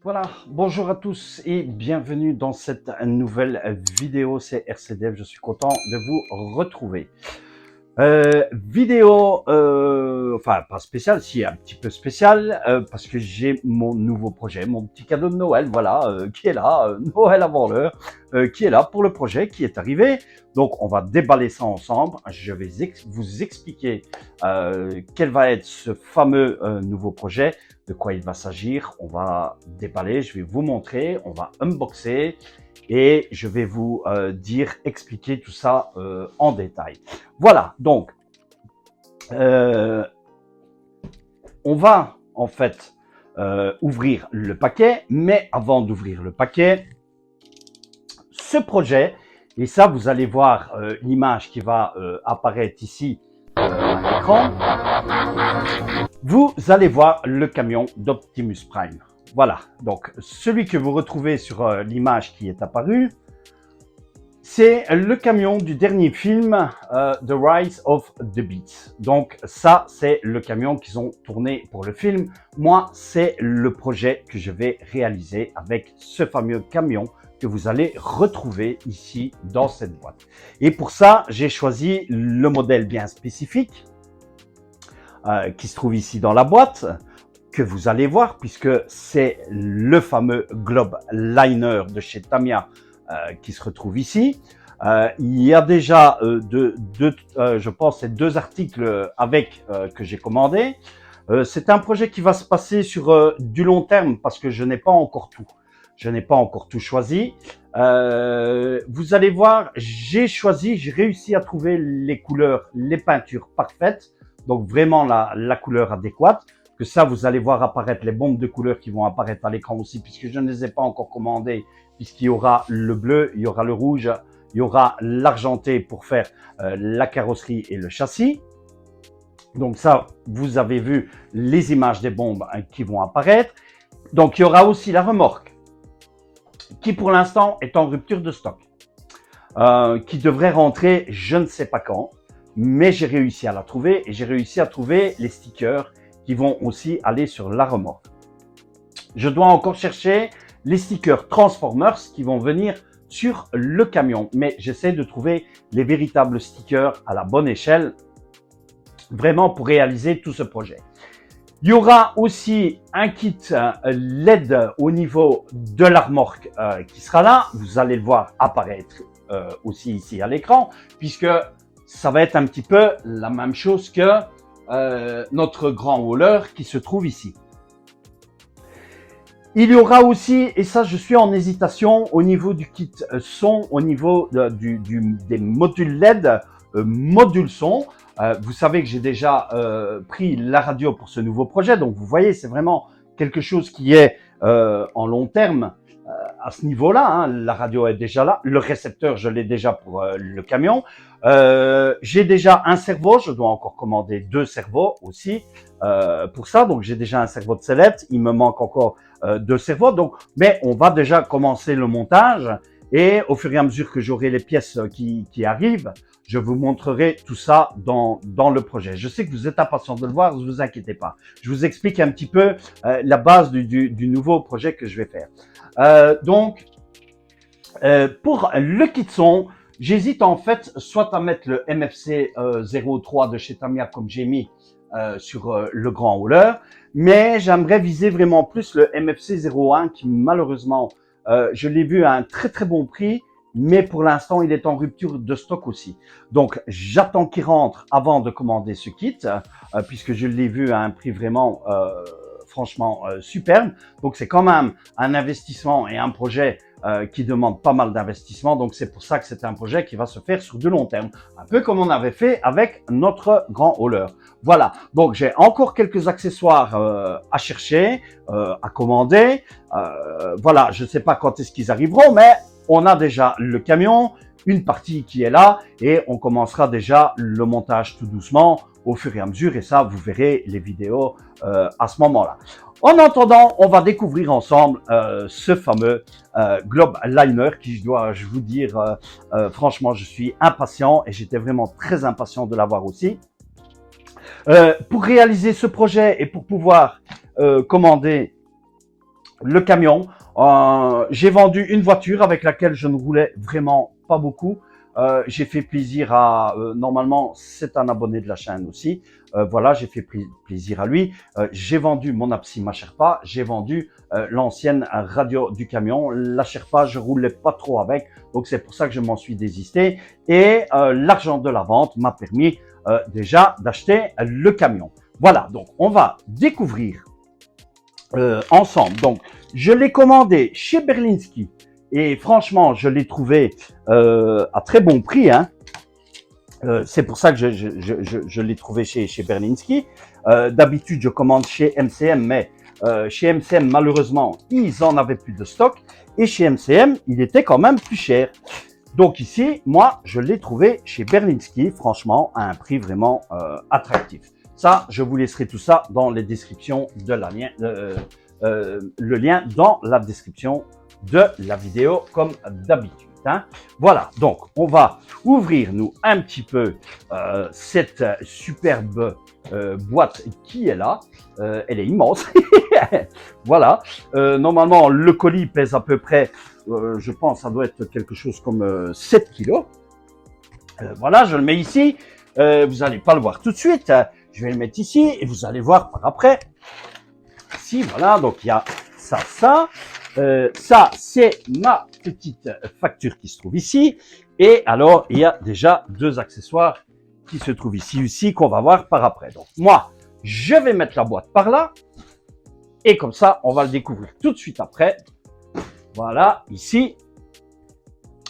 Voilà, bonjour à tous et bienvenue dans cette nouvelle vidéo, c'est RCDF, je suis content de vous retrouver. Enfin pas spéciale, si un petit peu spéciale, parce que j'ai mon nouveau projet, mon petit cadeau de Noël, voilà, qui est là, Noël avant l'heure, qui est là pour le projet qui est arrivé. Donc on va déballer ça ensemble, je vais vous expliquer quel va être ce fameux nouveau projet, de quoi il va s'agir, on va déballer, je vais vous montrer, on va unboxer, et je vais vous expliquer tout ça en détail. Voilà, donc, on va en fait ouvrir le paquet, mais avant d'ouvrir le paquet, ce projet, et ça vous allez voir l'image qui va apparaître ici à l'écran, vous allez voir le camion d'Optimus Prime. Voilà, donc celui que vous retrouvez sur l'image qui est apparue, c'est le camion du dernier film, The Rise of the Beasts. Donc ça, c'est le camion qu'ils ont tourné pour le film. Moi, c'est le projet que je vais réaliser avec ce fameux camion que vous allez retrouver ici dans cette boîte. Et pour ça, j'ai choisi le modèle bien spécifique qui se trouve ici dans la boîte, que vous allez voir, puisque c'est le fameux Globe Liner de chez Tamiya qui se retrouve ici. Il y a déjà je pense, c'est 2 articles avec que j'ai commandé. C'est un projet qui va se passer sur du long terme parce que je n'ai pas encore tout. Je n'ai pas encore tout choisi. Vous allez voir, j'ai réussi à trouver les couleurs, les peintures parfaites. Donc vraiment la couleur adéquate. Que ça, vous allez voir apparaître les bombes de couleurs qui vont apparaître à l'écran aussi, puisque je ne les ai pas encore commandées, puisqu'il y aura le bleu, il y aura le rouge, il y aura l'argenté pour faire la carrosserie et le châssis. Donc ça, vous avez vu les images des bombes qui vont apparaître. Donc il y aura aussi la remorque, qui pour l'instant est en rupture de stock, qui devrait rentrer je ne sais pas quand, mais j'ai réussi à la trouver et j'ai réussi à trouver les stickers qui vont aussi aller sur la remorque. Je dois encore chercher les stickers Transformers qui vont venir sur le camion, mais j'essaie de trouver les véritables stickers à la bonne échelle, vraiment pour réaliser tout ce projet. Il y aura aussi un kit LED au niveau de la remorque qui sera là. Vous allez le voir apparaître aussi ici à l'écran, puisque ça va être un petit peu la même chose que notre grand hauler qui se trouve ici. Il y aura aussi, et ça je suis en hésitation, au niveau du kit son, au niveau des modules LED, module son. Vous savez que j'ai déjà pris la radio pour ce nouveau projet, donc vous voyez, c'est vraiment quelque chose qui est en long terme à ce niveau-là. Hein. La radio est déjà là, le récepteur, je l'ai déjà pour le camion. J'ai déjà un servo, je dois encore commander 2 servos aussi pour ça. Donc j'ai déjà un servo de sellette, il me manque encore 2 servos. Donc, mais on va déjà commencer le montage et au fur et à mesure que j'aurai les pièces qui arrivent, je vous montrerai tout ça dans le projet. Je sais que vous êtes impatients de le voir, ne vous inquiétez pas. Je vous explique un petit peu la base du nouveau projet que je vais faire. Pour le kit son, j'hésite en fait soit à mettre le MFC 03 de chez Tamiya comme j'ai mis sur le grand hauler, mais j'aimerais viser vraiment plus le MFC 01 qui malheureusement, je l'ai vu à un très très bon prix, mais pour l'instant il est en rupture de stock aussi. Donc j'attends qu'il rentre avant de commander ce kit, puisque je l'ai vu à un prix vraiment franchement superbe. Donc c'est quand même un investissement et un projet qui demande pas mal d'investissement. Donc c'est pour ça que c'est un projet qui va se faire sur du long terme, un peu comme on avait fait avec notre grand hauler. Voilà, donc j'ai encore quelques accessoires à chercher, à commander. Voilà, je ne sais pas quand est-ce qu'ils arriveront, mais on a déjà le camion, une partie qui est là, et on commencera déjà le montage tout doucement au fur et à mesure, et ça, vous verrez les vidéos à ce moment-là. En attendant, on va découvrir ensemble ce fameux Globe Liner qui, je vous dire, franchement, je suis impatient et j'étais vraiment très impatient de l'avoir aussi. Pour réaliser ce projet et pour pouvoir commander le camion. J'ai vendu une voiture avec laquelle je ne roulais vraiment pas beaucoup. J'ai fait plaisir à, normalement, c'est un abonné de la chaîne aussi. Voilà, j'ai fait plaisir à lui. J'ai vendu mon Apsima Sherpa. J'ai vendu l'ancienne radio du camion. La Sherpa, je roulais pas trop avec. Donc, c'est pour ça que je m'en suis désisté. Et l'argent de la vente m'a permis déjà d'acheter le camion. Voilà, donc on va découvrir ensemble. Donc, je l'ai commandé chez Berlinski et franchement, je l'ai trouvé à très bon prix. Hein. C'est pour ça que je l'ai trouvé chez Berlinski. D'habitude, je commande chez MCM, mais chez MCM, malheureusement, ils en avaient plus de stock. Et chez MCM, il était quand même plus cher. Donc ici, moi, je l'ai trouvé chez Berlinski, franchement, à un prix vraiment attractif. Ça, je vous laisserai tout ça dans les descriptions de la lien, le lien dans la description de la vidéo, comme d'habitude. Hein. Voilà, donc on va ouvrir nous un petit peu cette superbe boîte qui est là. Elle est immense. Voilà. Normalement, le colis pèse à peu près, je pense, ça doit être quelque chose comme 7 kilos. Voilà, je le mets ici. Vous n'allez pas le voir tout de suite. Je vais le mettre ici et vous allez voir par après. Ici, voilà, donc il y a ça. Ça, c'est ma petite facture qui se trouve ici. Et alors, il y a déjà deux accessoires qui se trouvent ici aussi, qu'on va voir par après. Donc, moi, je vais mettre la boîte par là. Et comme ça, on va le découvrir tout de suite après. Voilà, ici.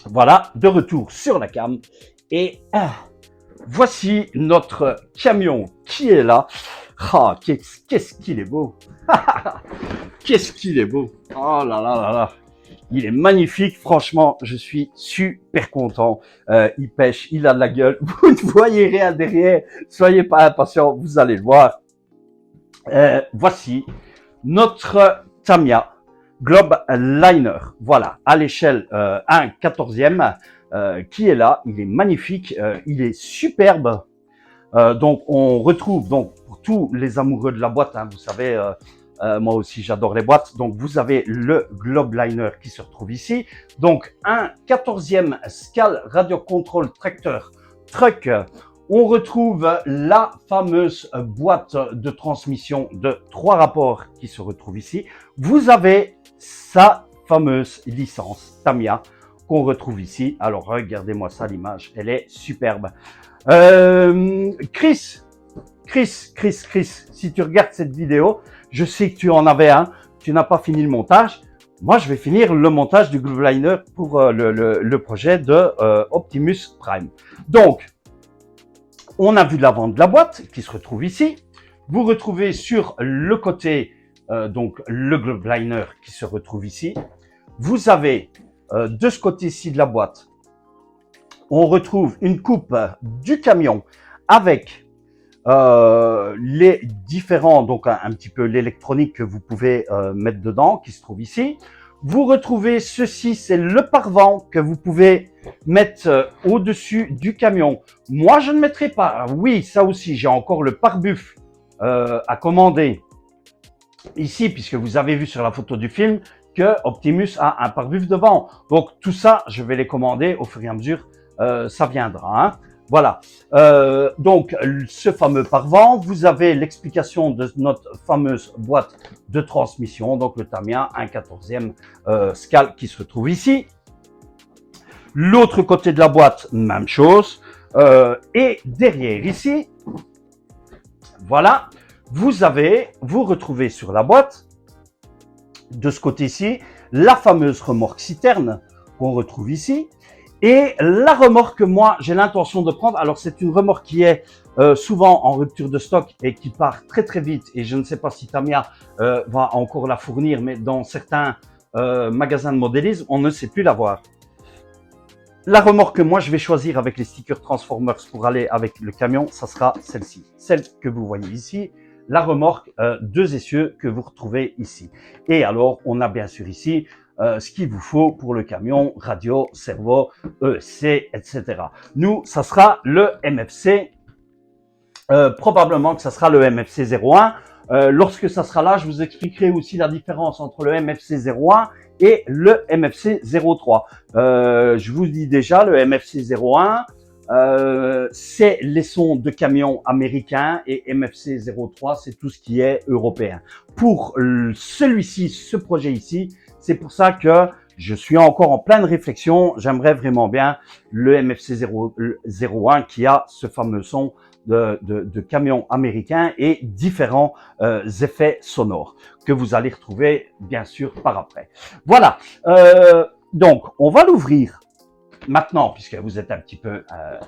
Voilà, de retour sur la cam. Et voici notre camion qui est là. Ah, qu'est-ce qu'il est beau. Qu'est-ce qu'il est beau. Oh là là là là. Il est magnifique, franchement, je suis super content. Il pêche, il a de la gueule. Vous ne voyez rien derrière, soyez pas impatients, vous allez le voir. Voici notre Tamiya Globe Liner. Voilà, à l'échelle 1/14e, qui est là. Il est magnifique, il est superbe. Donc, on retrouve, donc, pour tous les amoureux de la boîte, hein, vous savez, moi aussi, j'adore les boîtes. Donc, vous avez le Globe Liner qui se retrouve ici. Donc, un 14e Scal Radio Control Tractor Truck. On retrouve la fameuse boîte de transmission de 3 rapports qui se retrouve ici. Vous avez sa fameuse licence Tamiya qu'on retrouve ici. Alors, regardez-moi ça, l'image, elle est superbe. Chris, si tu regardes cette vidéo, je sais que tu en avais un, tu n'as pas fini le montage. Moi, je vais finir le montage du Globe Liner pour le projet de Optimus Prime. Donc, on a vu l'avant de la boîte qui se retrouve ici. Vous retrouvez sur le côté donc le Globe Liner qui se retrouve ici. Vous avez de ce côté-ci de la boîte, on retrouve une coupe du camion avec les différents, donc un petit peu l'électronique que vous pouvez mettre dedans, qui se trouve ici. Vous retrouvez ceci, c'est le pare-vent que vous pouvez mettre au-dessus du camion. Moi, je ne mettrai pas. Oui, ça aussi, j'ai encore le pare-buff à commander ici, puisque vous avez vu sur la photo du film que Optimus a un pare-buff devant. Donc, tout ça, je vais les commander au fur et à mesure. Ça viendra. Hein. Voilà. Donc, ce fameux pare-vent, vous avez l'explication de notre fameuse boîte de transmission, donc le Tamiya 1/14e Scal qui se retrouve ici. L'autre côté de la boîte, même chose. Et derrière ici, voilà, vous retrouvez sur la boîte, de ce côté-ci, la fameuse remorque citerne qu'on retrouve ici. Et la remorque que moi, j'ai l'intention de prendre, alors c'est une remorque qui est souvent en rupture de stock et qui part très très vite. Et je ne sais pas si Tamiya va encore la fournir, mais dans certains magasins de modélisme, on ne sait plus l'avoir. La remorque que moi, je vais choisir avec les stickers Transformers pour aller avec le camion, ça sera celle-ci. Celle que vous voyez ici, la remorque 2 essieux que vous retrouvez ici. Et alors, on a bien sûr ici ce qu'il vous faut pour le camion, radio, servo, EC, etc. Nous, ça sera le MFC, probablement que ça sera le MFC 01. Lorsque ça sera là, je vous expliquerai aussi la différence entre le MFC 01 et le MFC 03. Je vous dis déjà, le MFC 01, c'est les sons de camions américains et MFC 03, c'est tout ce qui est européen. Pour celui-ci, ce projet ici, c'est pour ça que je suis encore en pleine réflexion. J'aimerais vraiment bien le MFC 01 qui a ce fameux son de camions américains et différents effets sonores que vous allez retrouver bien sûr par après. Voilà, donc on va l'ouvrir maintenant puisque vous êtes un petit peu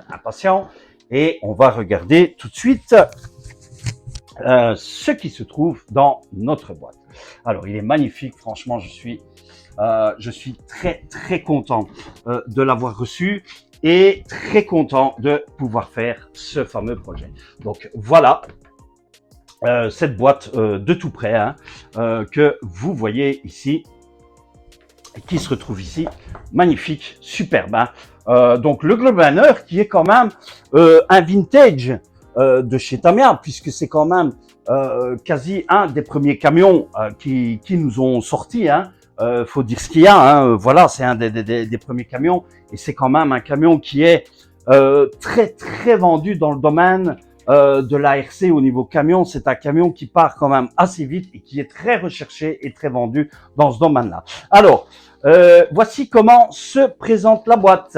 impatient et on va regarder tout de suite ce qui se trouve dans notre boîte. Alors il est magnifique, franchement je suis très content de l'avoir reçu et très content de pouvoir faire ce fameux projet. Donc voilà cette boîte de tout près hein, que vous voyez ici, qui se retrouve ici, magnifique, superbe. Hein. Donc le Globeliner qui est quand même un vintage de chez Tamiya, puisque c'est quand même quasi un des premiers camions qui nous ont sortis. Hein. Faut dire ce qu'il y a, hein. Voilà, c'est un des premiers camions et c'est quand même un camion qui est très vendu dans le domaine de l'ARC au niveau camion. C'est un camion qui part quand même assez vite et qui est très recherché et très vendu dans ce domaine-là. Alors, voici comment se présente la boîte.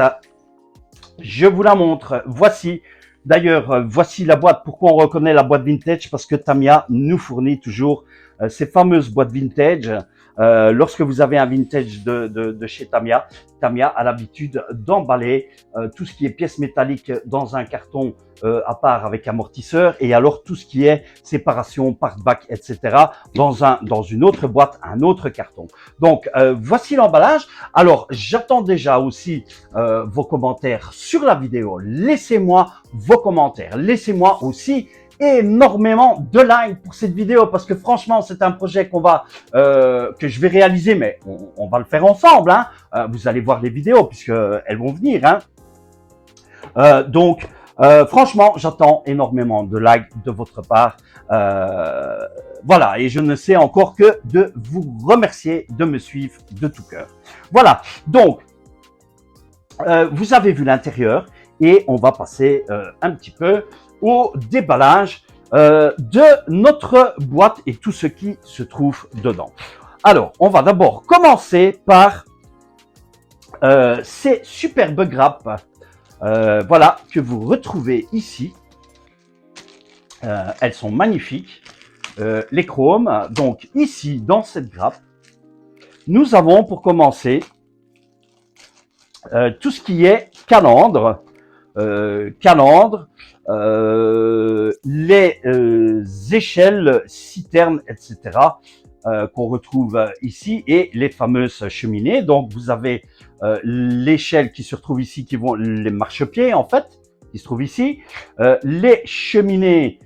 Je vous la montre. Voici. D'ailleurs, voici la boîte. Pourquoi on reconnaît la boîte vintage? Parce que Tamiya nous fournit toujours ces fameuses boîtes vintage. Lorsque vous avez un vintage de chez Tamiya, Tamiya a l'habitude d'emballer tout ce qui est pièces métalliques dans un carton à part avec amortisseur et alors tout ce qui est séparation, part-back, etc. dans une autre boîte, un autre carton. Donc, voici l'emballage. Alors, j'attends déjà aussi vos commentaires sur la vidéo. Laissez-moi vos commentaires. Laissez-moi aussi énormément de likes pour cette vidéo parce que franchement c'est un projet qu'on va que je vais réaliser, mais on va le faire ensemble. Hein. Vous allez voir les vidéos puisque elles vont venir. Hein. Donc franchement j'attends énormément de likes de votre part. Voilà, et je ne sais encore que de vous remercier de me suivre de tout cœur. Voilà, donc vous avez vu l'intérieur et on va passer un petit peu au déballage de notre boîte et tout ce qui se trouve dedans. Alors, on va d'abord commencer par ces superbes grappes voilà, que vous retrouvez ici. Elles sont magnifiques, les chromes. Donc ici, dans cette grappe, nous avons pour commencer tout ce qui est calandre, les échelles, citernes, etc. Qu'on retrouve ici et les fameuses cheminées. Donc vous avez l'échelle qui se retrouve ici, qui vont les marchepieds en fait, qui se trouvent ici, les cheminées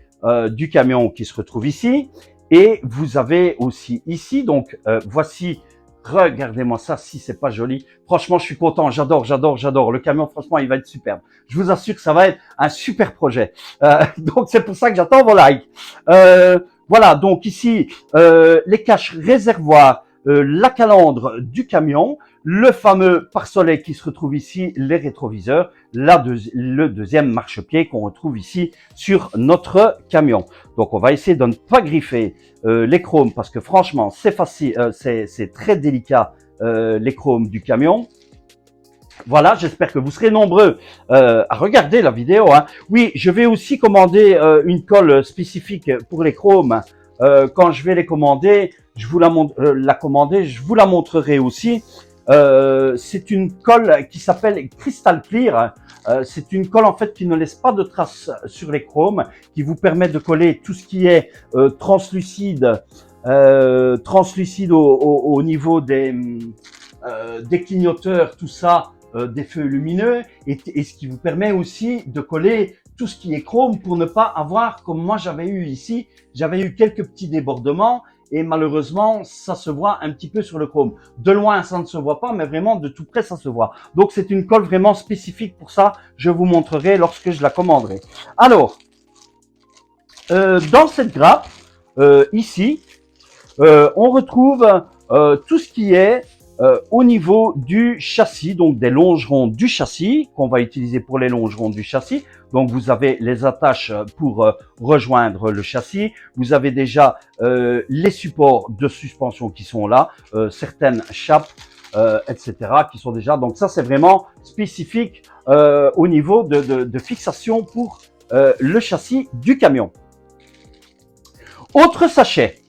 du camion qui se retrouvent ici, et vous avez aussi ici. Donc voici. Regardez-moi ça, si c'est pas joli. Franchement, je suis content. J'adore. Le camion, franchement, il va être superbe. Je vous assure que ça va être un super projet. Donc, c'est pour ça que j'attends vos likes. Voilà, donc ici, les caches réservoirs, la calandre du camion, le fameux pare-soleil qui se retrouve ici, les rétroviseurs, le deuxième marchepied qu'on retrouve ici sur notre camion. Donc on va essayer de ne pas griffer les chromes parce que franchement c'est facile, c'est très délicat les chromes du camion. Voilà, j'espère que vous serez nombreux à regarder la vidéo. Hein. Oui, je vais aussi commander une colle spécifique pour les chromes. Quand je vais les commander, je vous la montrerai aussi. C'est une colle qui s'appelle Crystal Clear. C'est une colle en fait qui ne laisse pas de traces sur les chromes, qui vous permet de coller tout ce qui est translucide au niveau des clignoteurs, tout ça, des feux lumineux, et ce qui vous permet aussi de coller tout ce qui est chrome pour ne pas avoir, comme moi j'avais eu ici, j'avais eu quelques petits débordements et malheureusement ça se voit un petit peu sur le chrome. De loin ça ne se voit pas, mais vraiment de tout près ça se voit. Donc c'est une colle vraiment spécifique pour ça, je vous montrerai lorsque je la commanderai. Alors, dans cette grappe, ici, on retrouve tout ce qui est au niveau du châssis, donc des longerons du châssis qu'on va utiliser pour les longerons du châssis. Donc vous avez les attaches pour rejoindre le châssis. Vous avez déjà les supports de suspension qui sont là, certaines chapes, etc. qui sont déjà. Donc ça c'est vraiment spécifique au niveau de fixation pour le châssis du camion. Autre sachet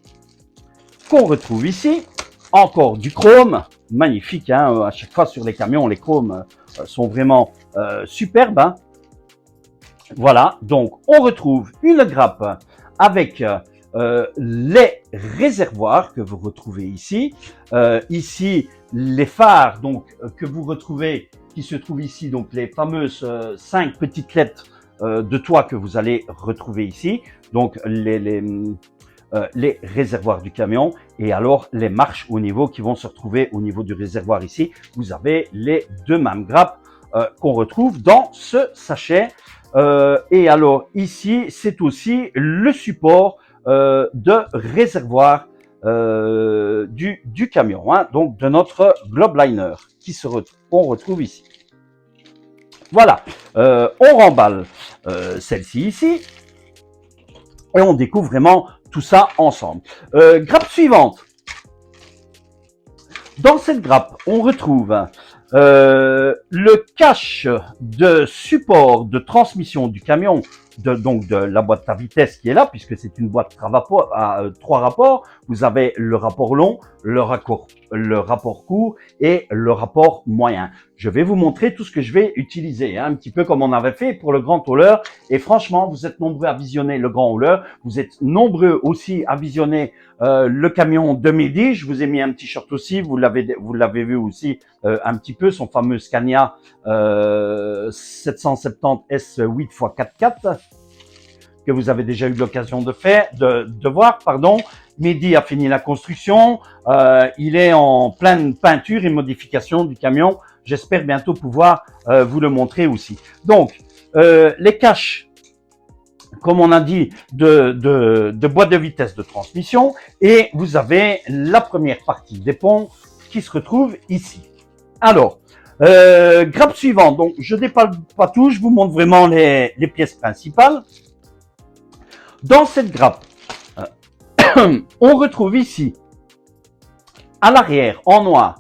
qu'on retrouve ici, encore du chrome, magnifique, hein, à chaque fois sur les camions, les chromes sont vraiment superbes. Hein. Voilà, donc on retrouve une grappe avec les réservoirs que vous retrouvez ici. Ici, les phares donc que vous retrouvez, qui se trouvent ici, donc les fameuses 5 petites lettres de toit que vous allez retrouver ici. Donc les réservoirs du camion et alors les marches au niveau qui vont se retrouver au niveau du réservoir ici. Vous avez les deux mêmes grappes qu'on retrouve dans ce sachet. Et alors ici, c'est aussi le support de réservoir du camion, hein, donc de notre Globeliner qu'on retrouve ici. Voilà, on remballe celle-ci ici et on découvre vraiment tout ça ensemble. Grappe suivante. Dans cette grappe, on retrouve le cache de support de transmission du camion, donc de la boîte à vitesse qui est là, puisque c'est une boîte à 3 rapports. Vous avez le rapport long, le rapport court et le rapport moyen. Je vais vous montrer tout ce que je vais utiliser, hein, un petit peu comme on avait fait pour le grand hauleur. Et franchement, vous êtes nombreux à visionner le grand hauleur. Vous êtes nombreux aussi à visionner le camion 2010. Je vous ai mis un petit short aussi. Vous l'avez vu aussi un petit peu, son fameux Scania 770 S8 x 4x4 que vous avez déjà eu l'occasion de voir, pardon. Mehdi a fini la construction. Il est en pleine peinture et modification du camion. J'espère bientôt pouvoir vous le montrer aussi. Donc, les caches, comme on a dit, de boîte de vitesse de transmission. Et vous avez la première partie des ponts qui se retrouve ici. Alors, grappe suivante. Donc, je déballe pas tout. Je vous montre vraiment les pièces principales. Dans cette grappe, on retrouve ici, à l'arrière, en noir,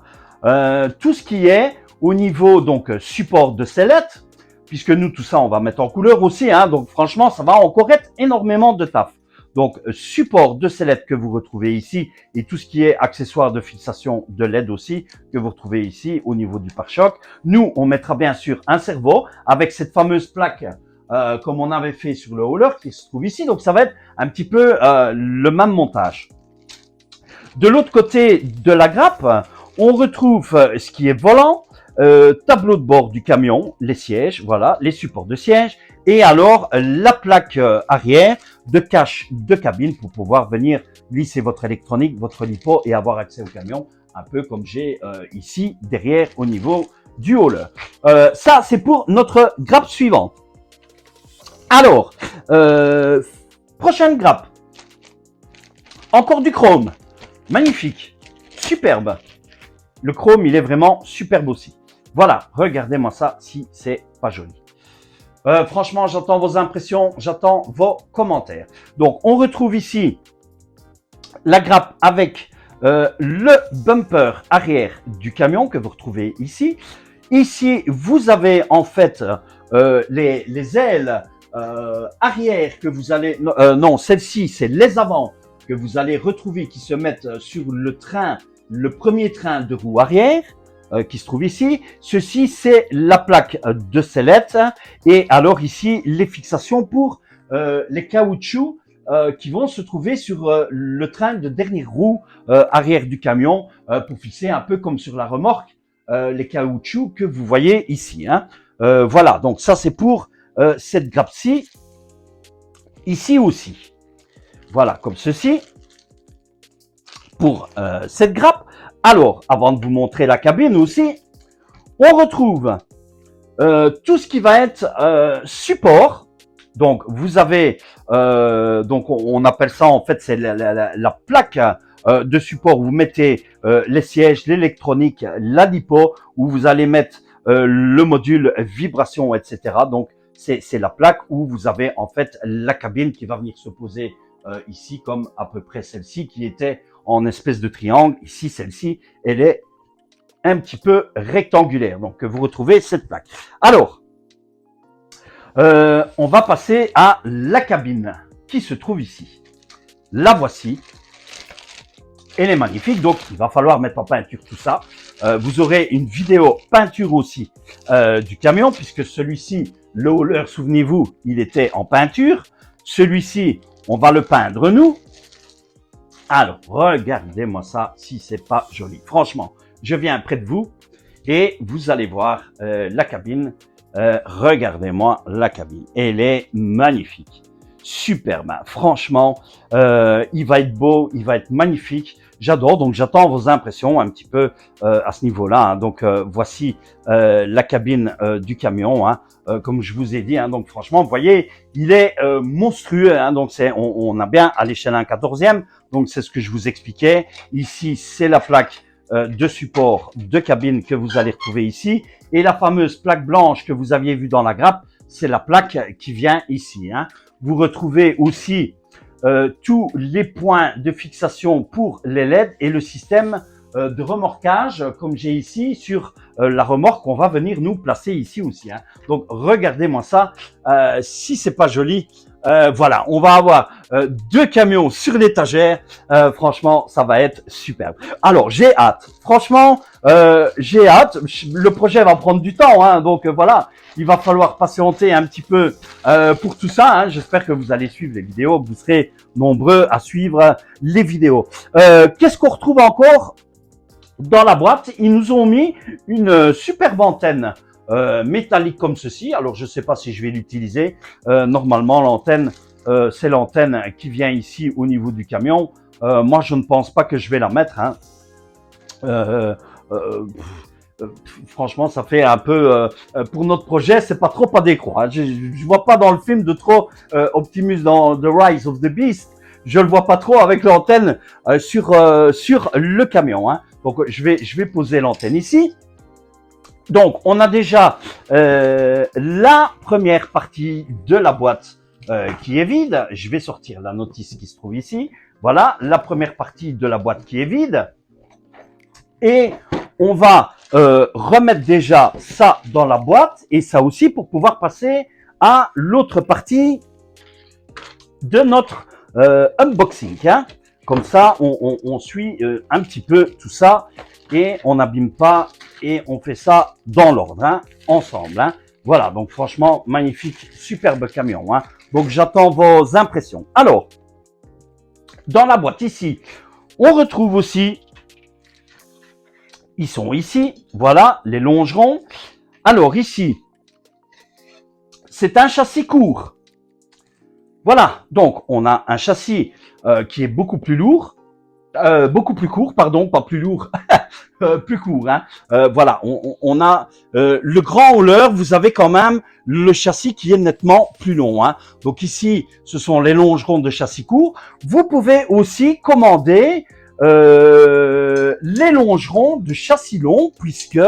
tout ce qui est au niveau donc support de sellette, puisque nous, tout ça, on va mettre en couleur aussi. Hein, donc, franchement, ça va encore être énormément de taf. Donc, support de sellette que vous retrouvez ici et tout ce qui est accessoire de fixation de LED aussi que vous retrouvez ici au niveau du pare-choc. Nous, on mettra bien sûr un servot avec cette fameuse plaque comme on avait fait sur le hauler qui se trouve ici. Donc, ça va être un petit peu le même montage. De l'autre côté de la grappe, on retrouve ce qui est volant, tableau de bord du camion, les sièges, voilà, les supports de sièges, et alors la plaque arrière de cache de cabine pour pouvoir venir glisser votre électronique, votre lipo et avoir accès au camion, un peu comme j'ai ici derrière au niveau du hauler. Ça, c'est pour notre grappe suivante. Alors, prochaine grappe. Encore du chrome. Magnifique. Superbe. Le chrome, il est vraiment superbe aussi. Voilà, regardez-moi ça si c'est pas joli. Franchement, j'attends vos impressions, j'attends vos commentaires. Donc, on retrouve ici la grappe avec le bumper arrière du camion que vous retrouvez ici. Ici, vous avez en fait les ailes arrière que vous allez... non, celle-ci, c'est les avants que vous allez retrouver qui se mettent sur le train, le premier train de roue arrière qui se trouve ici. Ceci, c'est la plaque de sellette. Et alors ici, les fixations pour les caoutchoucs qui vont se trouver sur le train de dernière roue arrière du camion pour fixer un peu comme sur la remorque les caoutchoucs que vous voyez ici. Hein. Voilà, donc ça c'est pour cette grappe-ci. Ici aussi. Voilà, comme ceci. Pour cette grappe. Alors, avant de vous montrer la cabine aussi, on retrouve tout ce qui va être support Donc, vous avez, donc on appelle ça en fait, c'est la plaque de support où vous mettez les sièges, l'électronique, la lipo, où vous allez mettre le module vibration, etc. Donc, c'est la plaque où vous avez en fait la cabine qui va venir se poser ici, comme à peu près celle-ci, qui était en espèce de triangle. Ici, celle-ci, elle est un petit peu rectangulaire. Donc, vous retrouvez cette plaque. Alors, on va passer à la cabine qui se trouve ici. La voici. Elle est magnifique, donc il va falloir mettre en peinture tout ça. Vous aurez une vidéo peinture aussi du camion, puisque celui-ci, le hauler, souvenez-vous, il était en peinture. Celui-ci, on va le peindre nous. Alors, regardez-moi ça, si c'est pas joli. Franchement, je viens près de vous et vous allez voir la cabine. Regardez-moi la cabine. Elle est magnifique. Superbe. Franchement, il va être beau, il va être magnifique. J'adore, donc j'attends vos impressions un petit peu à ce niveau-là. Hein. Donc voici la cabine du camion, hein. Comme je vous ai dit. Hein. Donc franchement, vous voyez, il est monstrueux. Hein. Donc on a bien à l'échelle 1/14e. Donc c'est ce que je vous expliquais. Ici, c'est la plaque de support de cabine que vous allez retrouver ici. Et la fameuse plaque blanche que vous aviez vue dans la grappe, c'est la plaque qui vient ici. Hein. Vous retrouvez aussi tous les points de fixation pour les LED et le système de remorquage, comme j'ai ici sur la remorque qu'on va venir nous placer ici aussi. Hein. Donc, regardez-moi ça. Si c'est pas joli, voilà, on va avoir deux camions sur l'étagère. Franchement, ça va être superbe. Alors, j'ai hâte. Franchement, j'ai hâte. Le projet va prendre du temps, hein, donc voilà. Il va falloir patienter un petit peu pour tout ça. Hein. J'espère que vous allez suivre les vidéos, que vous serez nombreux à suivre les vidéos. Qu'est-ce qu'on retrouve encore dans la boîte? Ils nous ont mis une superbe antenne métallique comme ceci. Alors, je ne sais pas si je vais l'utiliser. Normalement, l'antenne, c'est l'antenne qui vient ici au niveau du camion. Moi, je ne pense pas que je vais la mettre. Hein. Franchement, ça fait un peu pour notre projet, c'est pas trop adéquat. Hein. Je vois pas dans le film de trop Optimus dans The Rise of the Beast. Je le vois pas trop avec l'antenne sur le camion. Hein. Donc je vais poser l'antenne ici. Donc on a déjà la première partie de la boîte qui est vide. Je vais sortir la notice qui se trouve ici. Voilà la première partie de la boîte qui est vide. Et on va remettre déjà ça dans la boîte et ça aussi pour pouvoir passer à l'autre partie de notre unboxing. Hein. Comme ça, on suit un petit peu tout ça et on n'abîme pas et on fait ça dans l'ordre, hein, ensemble. Hein. Voilà, donc franchement, magnifique, superbe camion. Hein. Donc j'attends vos impressions. Alors, dans la boîte ici, on retrouve aussi... Ils sont ici, voilà, les longerons. Alors ici, c'est un châssis court. Voilà, donc on a un châssis qui est beaucoup plus lourd, beaucoup plus court, pardon, pas plus lourd, plus court. Hein. Voilà, on a le grand hauler, vous avez quand même le châssis qui est nettement plus long. Hein. Donc ici, ce sont les longerons de châssis court. Vous pouvez aussi commander... les longerons de châssis long, puisque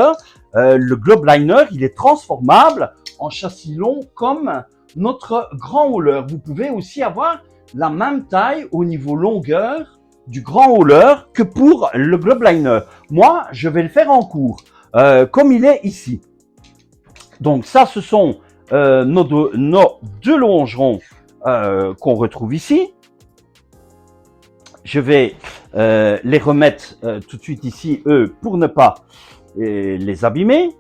le Globeliner, il est transformable en châssis long comme notre grand hauler. Vous pouvez aussi avoir la même taille au niveau longueur du grand hauler que pour le Globeliner. Moi, je vais le faire en court, comme il est ici. Donc ça, ce sont nos deux longerons qu'on retrouve ici. Je vais les remettre tout de suite ici, eux, pour ne pas les abîmer.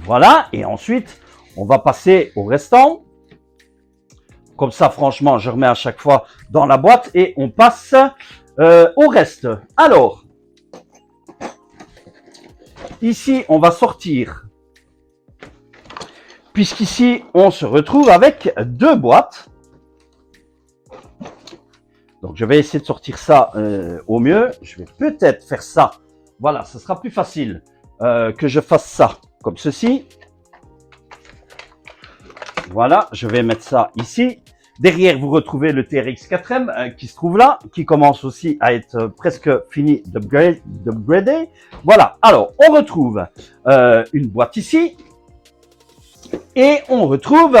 Voilà, et ensuite, on va passer au restant. Comme ça, franchement, je remets à chaque fois dans la boîte et on passe au reste. Alors, ici, on va sortir. Puisqu'ici, on se retrouve avec deux boîtes. Donc, je vais essayer de sortir ça au mieux. Je vais peut-être faire ça. Voilà, ce sera plus facile que je fasse ça comme ceci. Voilà, je vais mettre ça ici. Derrière, vous retrouvez le TRX 4M qui se trouve là, qui commence aussi à être presque fini d'upgrader. Voilà, alors on retrouve une boîte ici et on retrouve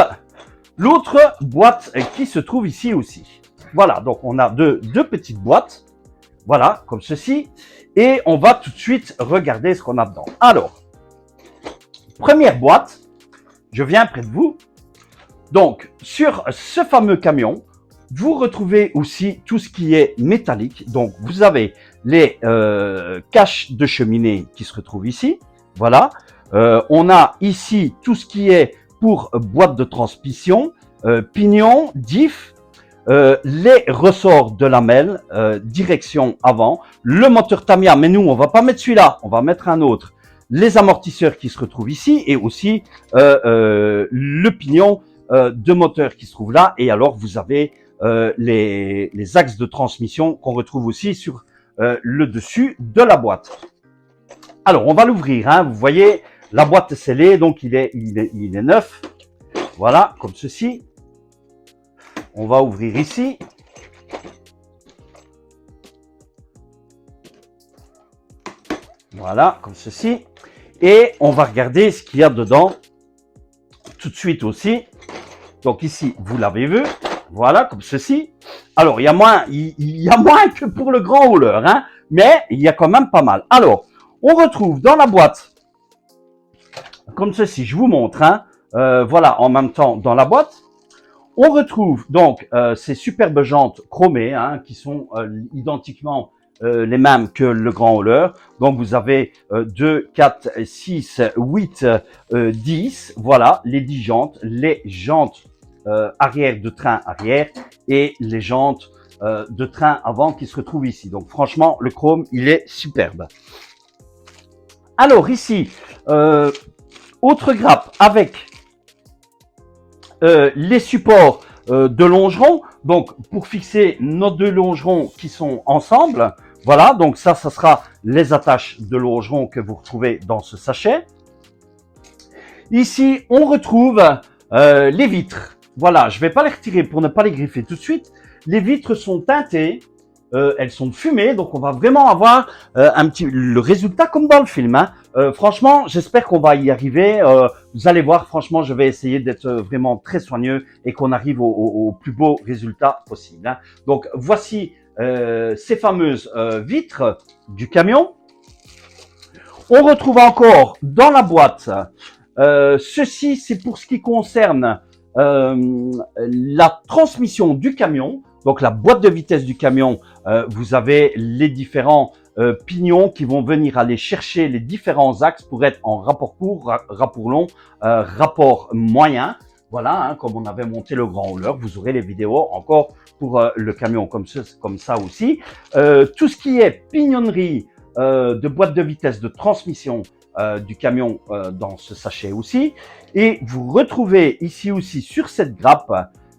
l'autre boîte qui se trouve ici aussi. Voilà, donc on a deux petites boîtes, voilà, comme ceci, et on va tout de suite regarder ce qu'on a dedans. Alors, première boîte, je viens près de vous. Donc, sur ce fameux camion, vous retrouvez aussi tout ce qui est métallique. Donc, vous avez les caches de cheminée qui se retrouvent ici. Voilà. On a ici tout ce qui est pour boîte de transmission, pignon, diff, les ressorts de lamelles, direction avant, le moteur Tamiya, mais nous, on va pas mettre celui-là, on va mettre un autre. Les amortisseurs qui se retrouvent ici et aussi le pignon de moteur qui se trouve là. Et alors, vous avez les axes de transmission qu'on retrouve aussi sur le dessus de la boîte. Alors, on va l'ouvrir. Hein. Vous voyez, la boîte est scellée, donc il est neuf. Voilà, comme ceci. On va ouvrir ici. Voilà, comme ceci. Et on va regarder ce qu'il y a dedans tout de suite aussi. Donc ici, vous l'avez vu. Voilà, comme ceci. Alors, il y a moins que pour le grand hauleur, hein, mais il y a quand même pas mal. Alors, on retrouve dans la boîte, comme ceci, je vous montre, hein, voilà, en même temps dans la boîte, on retrouve donc ces superbes jantes chromées, hein, qui sont identiquement les mêmes que le grand hauleur. Donc vous avez 2, 4, 6, 8, 10, voilà, les 10 jantes, les jantes arrière de train arrière et les jantes de train avant qui se retrouvent ici. Donc franchement, le chrome, il est superbe. Alors ici, autre grappe avec les supports de longerons. Donc pour fixer nos deux longerons qui sont ensemble, voilà, donc ça sera les attaches de longerons que vous retrouvez dans ce sachet. Ici, on retrouve les vitres. Voilà, je vais pas les retirer pour ne pas les griffer tout de suite. Les vitres sont teintées, elles sont fumées, donc on va vraiment avoir le résultat comme dans le film. Hein. Franchement, j'espère qu'on va y arriver. Vous allez voir, franchement, je vais essayer d'être vraiment très soigneux et qu'on arrive au plus beau résultat possible. Hein. Donc voici ces fameuses vitres du camion. On retrouve encore dans la boîte, ceci c'est pour ce qui concerne la transmission du camion. Donc la boîte de vitesse du camion, vous avez les différents pignons qui vont venir aller chercher les différents axes pour être en rapport court, rapport long, rapport moyen. Voilà, hein, comme on avait monté le grand hauleur, vous aurez les vidéos encore pour le camion comme ça aussi. Tout ce qui est pignonnerie de boîte de vitesse de transmission du camion dans ce sachet aussi. Et vous retrouvez ici aussi sur cette grappe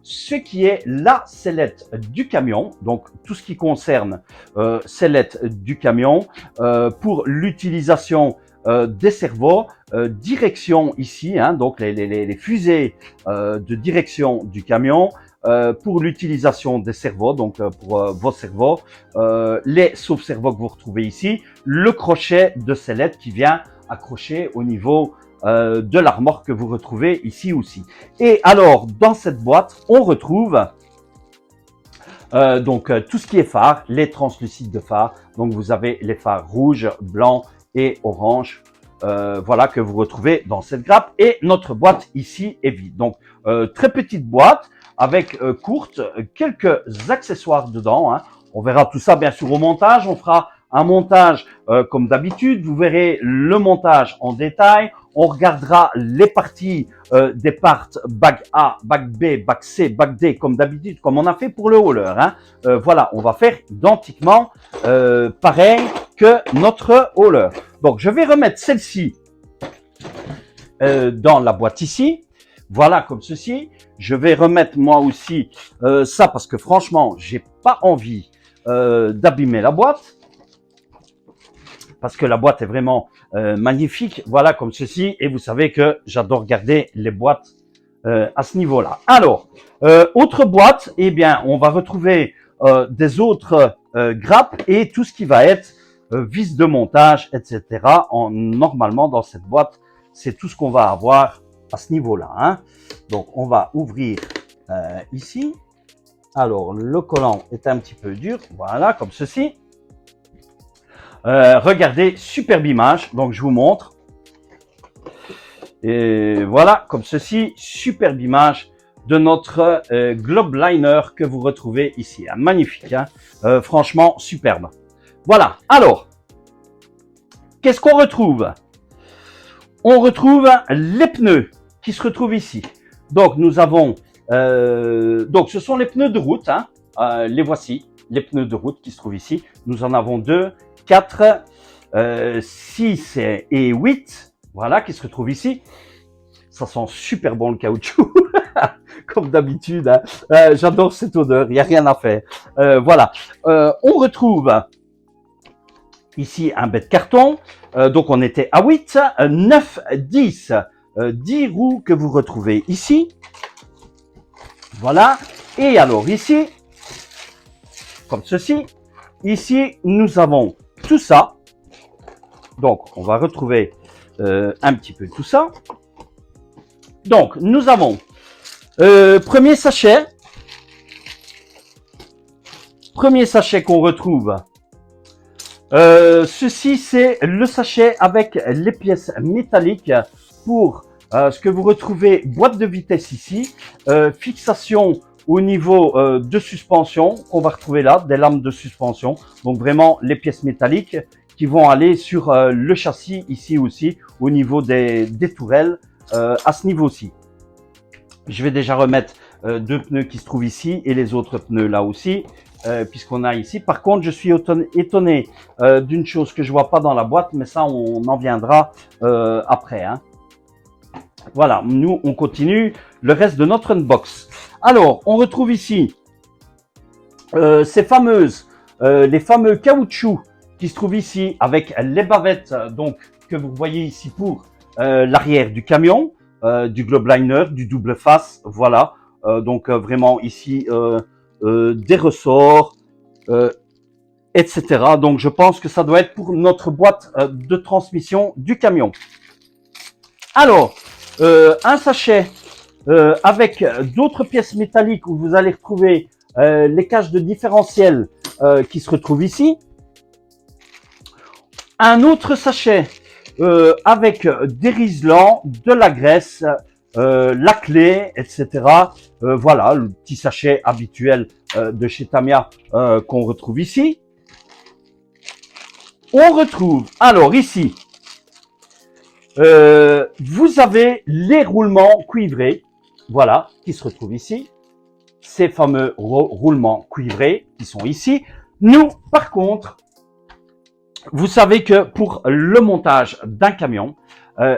ce qui est la sellette du camion, donc tout ce qui concerne sellette du camion pour l'utilisation des servos, direction ici, hein, donc les fusées de direction du camion, pour l'utilisation des servos, donc pour vos servos, les sauve-servos que vous retrouvez ici, le crochet de sellette qui vient accrocher au niveau de l'armoire que vous retrouvez ici aussi. Et alors, dans cette boîte, on retrouve donc tout ce qui est phare, les translucides de phare. Donc, vous avez les phares rouges, blancs et orange. Voilà que vous retrouvez dans cette grappe. Et notre boîte ici est vide. Donc, très petite boîte avec courte, quelques accessoires dedans. Hein. On verra tout ça bien sûr au montage. On fera un montage comme d'habitude. Vous verrez le montage en détail. On regardera les parties des parts bac A, bac B, bac C, bac D comme d'habitude, comme on a fait pour le hauler. Hein. Voilà, on va faire identiquement pareil que notre hauler. Donc, je vais remettre celle-ci dans la boîte ici. Voilà, comme ceci. Je vais remettre moi aussi ça parce que franchement, j'ai pas envie d'abîmer la boîte. Parce que la boîte est vraiment magnifique. Voilà, comme ceci. Et vous savez que j'adore garder les boîtes à ce niveau-là. Alors, autre boîte, eh bien, on va retrouver des autres grappes et tout ce qui va être vis de montage, etc. Normalement, dans cette boîte, c'est tout ce qu'on va avoir à ce niveau-là. Hein. Donc, on va ouvrir ici. Alors, le collant est un petit peu dur. Voilà, comme ceci. Regardez, superbe image. Donc, je vous montre. Et voilà, comme ceci, superbe image de notre globe liner que vous retrouvez ici. Hein. Magnifique, hein. Franchement, superbe. Voilà, alors, qu'est-ce qu'on retrouve? On retrouve les pneus qui se retrouvent ici. Donc, nous avons, donc ce sont les pneus de route, hein. Les voici, les pneus de route qui se trouvent ici. Nous en avons 2, 4, 6 et 8. Voilà, qui se retrouve ici. Ça sent super bon le caoutchouc, comme d'habitude. Hein. J'adore cette odeur, il n'y a rien à faire. Voilà, on retrouve ici un bête carton. Donc on était à 8, 9, 10. 10 roues que vous retrouvez ici. Voilà. Et alors ici, comme ceci, ici nous avons tout ça. Donc on va retrouver un petit peu tout ça. Donc, nous avons premier sachet qu'on retrouve. Ceci, c'est le sachet avec les pièces métalliques pour ce que vous retrouvez, boîte de vitesse ici, fixation au niveau de suspension qu'on va retrouver là, des lames de suspension. Donc, vraiment, les pièces métalliques qui vont aller sur le châssis ici aussi, au niveau des tourelles. À ce niveau-ci. Je vais déjà remettre 2 pneus qui se trouvent ici et les autres pneus là aussi, puisqu'on a ici. Par contre, je suis étonné d'une chose que je vois pas dans la boîte, mais ça, on en viendra après. Hein. Voilà, nous, on continue le reste de notre unbox. Alors, on retrouve ici les fameux caoutchoucs qui se trouvent ici avec les bavettes donc que vous voyez ici pour l'arrière du camion, du globe liner, du double face, voilà. Donc vraiment ici des ressorts, etc. Donc je pense que ça doit être pour notre boîte de transmission du camion. Alors, un sachet avec d'autres pièces métalliques où vous allez retrouver les caches de différentiel qui se retrouvent ici. Un autre sachet avec des riselants, de la graisse, la clé, etc. Voilà, le petit sachet habituel de chez Tamiya qu'on retrouve ici. On retrouve, alors ici, vous avez les roulements cuivrés, voilà, qui se retrouvent ici. Ces fameux roulements cuivrés qui sont ici. Nous, par contre, vous savez que pour le montage d'un camion,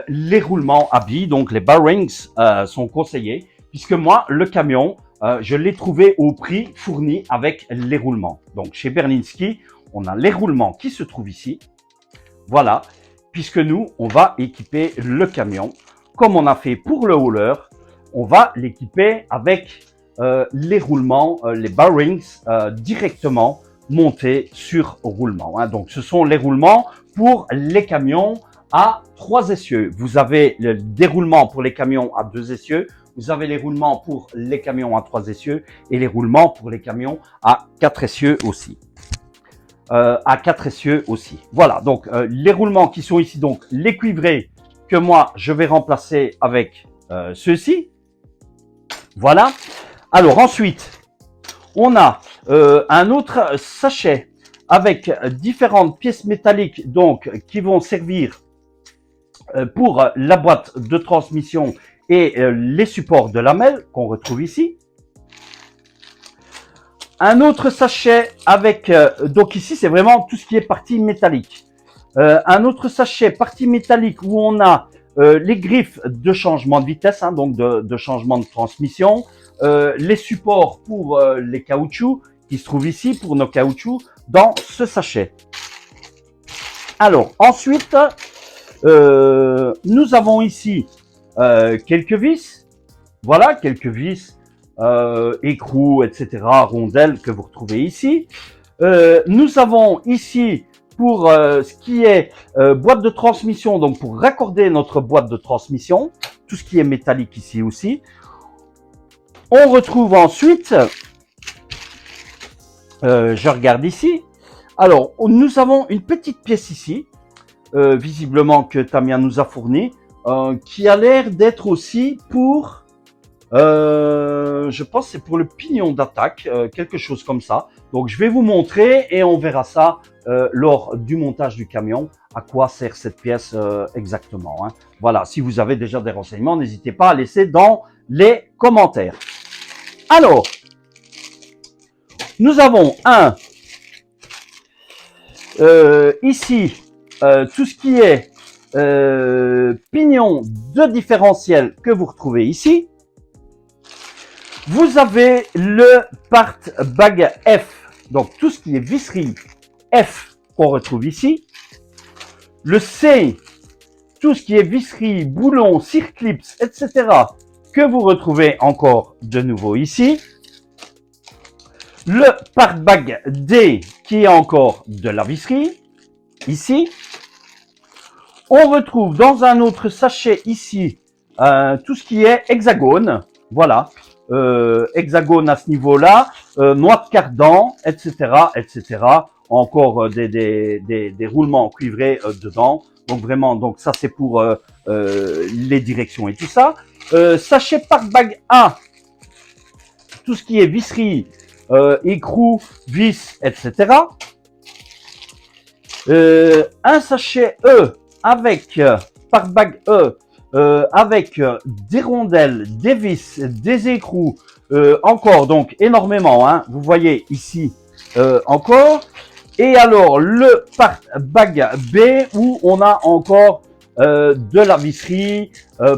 les roulements à billes, donc les bearings, sont conseillés, puisque moi, le camion, je l'ai trouvé au prix fourni avec les roulements. Donc, chez Berlinski, on a les roulements qui se trouvent ici. Voilà, puisque nous, on va équiper le camion, comme on a fait pour le hauler, on va l'équiper avec les roulements, les bearings directement montés sur roulement. Hein. Donc, ce sont les roulements pour les camions à 3 essieux. Vous avez le déroulement pour les camions à 2 essieux. Vous avez les roulements pour les camions à 3 essieux et les roulements pour les camions à 4 essieux aussi. À 4 essieux aussi. Voilà, donc les roulements qui sont ici, donc les cuivrés que moi je vais remplacer avec ceux-ci. Voilà. Alors ensuite, on a un autre sachet avec différentes pièces métalliques donc qui vont servir pour la boîte de transmission et les supports de lamelles qu'on retrouve ici. Un autre sachet avec, donc ici c'est vraiment tout ce qui est partie métallique. Un autre sachet partie métallique où on a les griffes de changement de vitesse, hein, donc de changement de transmission, les supports pour les caoutchoucs qui se trouvent ici pour nos caoutchoucs dans ce sachet. Alors ensuite, nous avons ici quelques vis. Voilà, quelques vis, écrous, etc., rondelles que vous retrouvez ici. Nous avons ici, pour ce qui est boîte de transmission, donc pour raccorder notre boîte de transmission, tout ce qui est métallique ici aussi. On retrouve ensuite, je regarde ici, alors nous avons une petite pièce ici, visiblement que Tamia nous a fourni, qui a l'air d'être aussi pour, je pense que c'est pour le pignon d'attaque, quelque chose comme ça. Donc je vais vous montrer et on verra ça lors du montage du camion, à quoi sert cette pièce exactement. Hein. Voilà, si vous avez déjà des renseignements, n'hésitez pas à laisser dans les commentaires. Alors, nous avons ici tout ce qui est pignon de différentiel que vous retrouvez ici. Vous avez le part bag F, donc tout ce qui est visserie F qu'on retrouve ici. Le C, tout ce qui est visserie, boulon, circlips, etc. que vous retrouvez encore de nouveau ici. Le part bag D qui est encore de la visserie, ici. On retrouve dans un autre sachet ici tout ce qui est hexagone, voilà, hexagone à ce niveau-là, noix de cardan, etc., etc. Encore des roulements cuivrés dedans. Donc vraiment, donc ça c'est pour les directions et tout ça. Sachet part bag A, tout ce qui est visserie, écrou, vis, etc. Un sachet E avec part bag E avec des rondelles, des vis, des écrous, encore donc énormément. Hein, vous voyez ici encore. Et alors le part bag B où on a encore de la visserie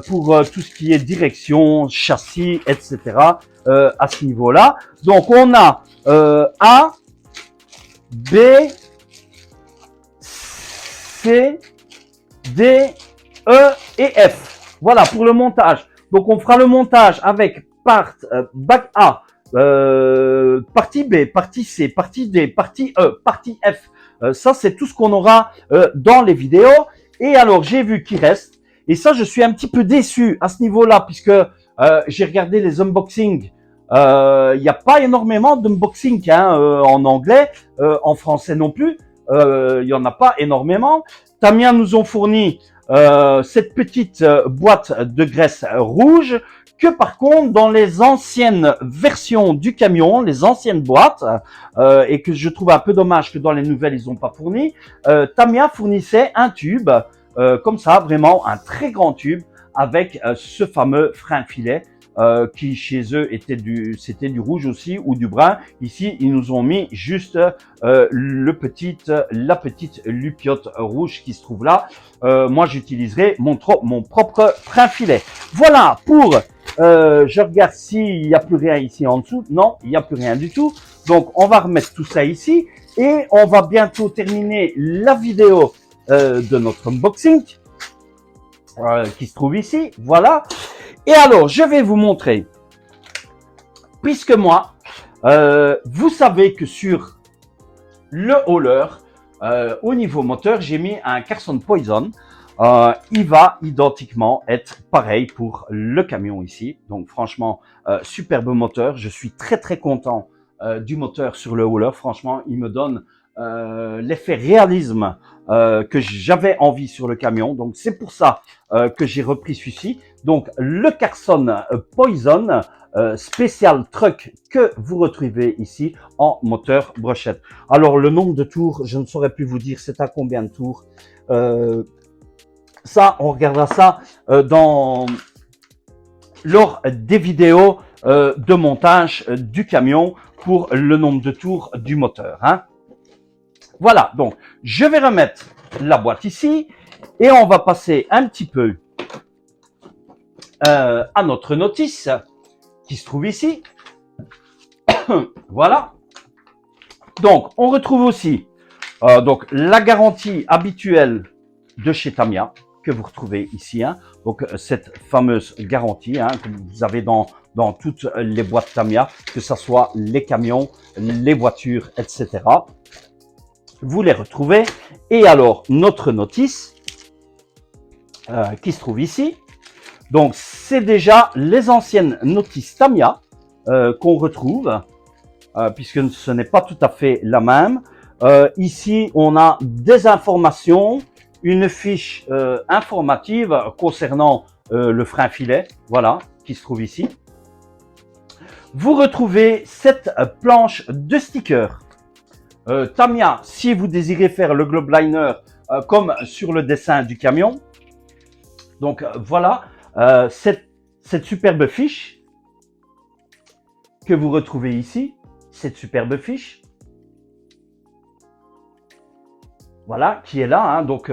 pour tout ce qui est direction, châssis, etc. À ce niveau-là. Donc on a A, B, C, D, E et F. Voilà pour le montage. Donc on fera le montage avec part bag A, partie B, partie C, partie D, partie E, partie F. Ça c'est tout ce qu'on aura dans les vidéos. Et alors j'ai vu qu'il reste. Et ça je suis un petit peu déçu à ce niveau-là puisque j'ai regardé les unboxings. Il n'y a pas énormément d'unboxing hein, en anglais, en français non plus. Il y en a pas énormément. Tamia nous ont fourni cette petite boîte de graisse rouge que par contre dans les anciennes versions du camion, les anciennes boîtes, et que je trouve un peu dommage que dans les nouvelles ils n'ont pas fourni, Tamia fournissait un tube comme ça, vraiment un très grand tube avec ce fameux frein filet. Qui chez eux c'était du rouge aussi ou du brun. Ici, ils nous ont mis juste la petite lupiote rouge qui se trouve là. Moi, j'utiliserai mon propre frein filet. Voilà pour. Je regarde s'il n'y a plus rien ici en dessous. Non, il n'y a plus rien du tout. Donc, on va remettre tout ça ici et on va bientôt terminer la vidéo de notre unboxing qui se trouve ici. Voilà. Et alors, je vais vous montrer, puisque moi, vous savez que sur le hauler, au niveau moteur, j'ai mis un Carson Poison. Il va identiquement être pareil pour le camion ici. Donc franchement, superbe moteur. Je suis très très content du moteur sur le hauler. Franchement, il me donne l'effet réalisme que j'avais envie sur le camion. Donc c'est pour ça que j'ai repris celui-ci. Donc le Carson Poison spécial truck que vous retrouvez ici en moteur brochette. Alors le nombre de tours, je ne saurais plus vous dire c'est à combien de tours. Ça, on regardera ça lors des vidéos de montage du camion pour le nombre de tours du moteur. Hein. Voilà, donc je vais remettre la boîte ici et on va passer un petit peu à notre notice qui se trouve ici. Voilà. Donc, on retrouve aussi donc la garantie habituelle de chez Tamia. que vous retrouvez ici. Hein. Donc, cette fameuse garantie hein, que vous avez dans toutes les boîtes Tamiya, que ce soit les camions, les voitures, etc. Vous les retrouvez. Et alors, notre notice qui se trouve ici. Donc, c'est déjà les anciennes notices Tamiya qu'on retrouve, puisque ce n'est pas tout à fait la même. Ici, on a des informations, une fiche informative concernant le frein filet, voilà, qui se trouve ici. Vous retrouvez cette planche de stickers. Tamiya, si vous désirez faire le globe liner comme sur le dessin du camion, donc voilà, cette superbe fiche que vous retrouvez ici, cette superbe fiche. Voilà, qui est là. Hein. Donc,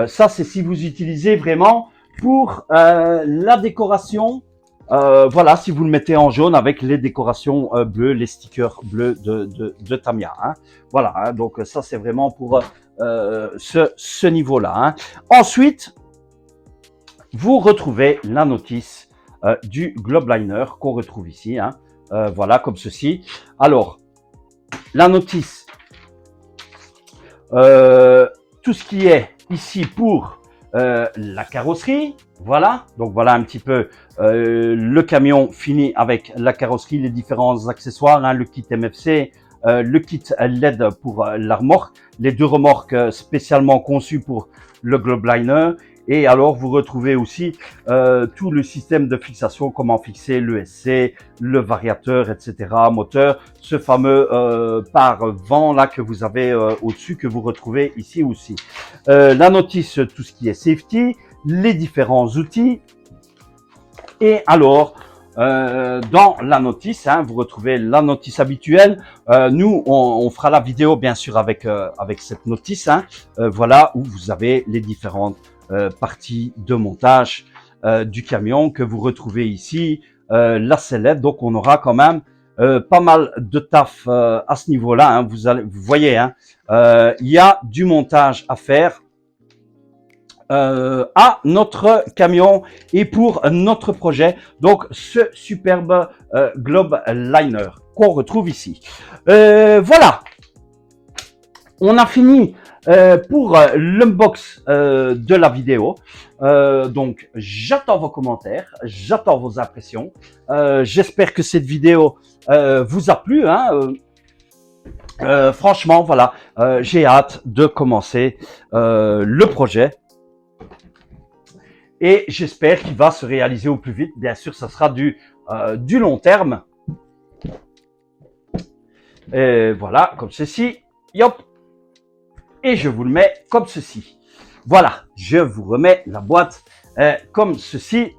ça, c'est si vous utilisez vraiment pour la décoration. Voilà, si vous le mettez en jaune avec les décorations bleues, les stickers bleus de Tamiya. Hein. Voilà, hein. Donc ça, c'est vraiment pour ce niveau-là. Hein. Ensuite, vous retrouvez la notice du globe liner qu'on retrouve ici. Hein. Voilà, comme ceci. Alors, la notice, tout ce qui est ici pour la carrosserie, voilà. Donc voilà un petit peu le camion fini avec la carrosserie, les différents accessoires, hein, le kit MFC, le kit LED pour la remorque, les deux remorques spécialement conçues pour le globe liner. Et alors, vous retrouvez aussi tout le système de fixation, comment fixer l'ESC, le variateur, etc., moteur, ce fameux pare-vent là que vous avez au-dessus, que vous retrouvez ici aussi. La notice, tout ce qui est safety, les différents outils. Et alors, dans la notice, hein, vous retrouvez la notice habituelle. Nous, on fera la vidéo bien sûr avec cette notice. Hein, voilà, où vous avez les différentes partie de montage du camion que vous retrouvez ici, la sellette. Donc on aura quand même pas mal de taf à ce niveau-là. Hein. Vous voyez, hein, il y a du montage à faire à notre camion et pour notre projet. Donc ce superbe globe liner qu'on retrouve ici. Voilà, on a fini pour l'unbox de la vidéo. Donc j'attends vos commentaires, j'attends vos impressions. J'espère que cette vidéo vous a plu. Hein. Franchement, voilà, j'ai hâte de commencer le projet. Et j'espère qu'il va se réaliser au plus vite. Bien sûr, ça sera du long terme. Et voilà, comme ceci. Yop. Et je vous le mets comme ceci. Voilà, je vous remets la boîte comme ceci.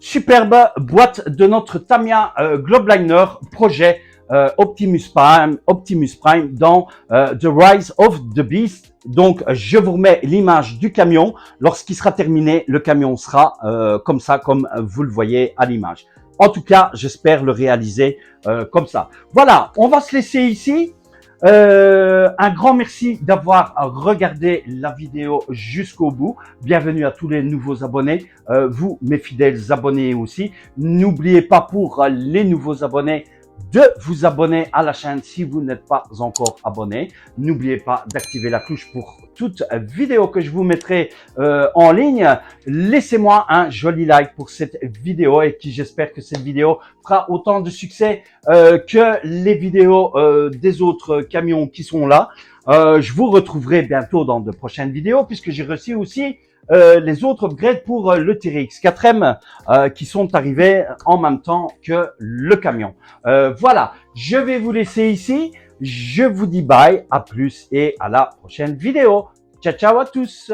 Superbe boîte de notre Tamiya Globe Liner projet Optimus Prime dans The Rise of the Beast. Donc, je vous remets l'image du camion. Lorsqu'il sera terminé, le camion sera comme ça, comme vous le voyez à l'image. En tout cas, j'espère le réaliser comme ça. Voilà, on va se laisser ici. Un grand merci d'avoir regardé la vidéo jusqu'au bout. Bienvenue à tous les nouveaux abonnés, vous mes fidèles abonnés aussi. N'oubliez pas pour les nouveaux abonnés de vous abonner à la chaîne si vous n'êtes pas encore abonné. N'oubliez pas d'activer la cloche pour toute vidéo que je vous mettrai en ligne. Laissez-moi un joli like pour cette vidéo et qui j'espère que cette vidéo fera autant de succès que les vidéos des autres camions qui sont là. Je vous retrouverai bientôt dans de prochaines vidéos puisque j'ai reçu aussi les autres upgrades pour le TRX 4M qui sont arrivés en même temps que le camion. Voilà, je vais vous laisser ici. Je vous dis bye, à plus et à la prochaine vidéo. Ciao, ciao à tous.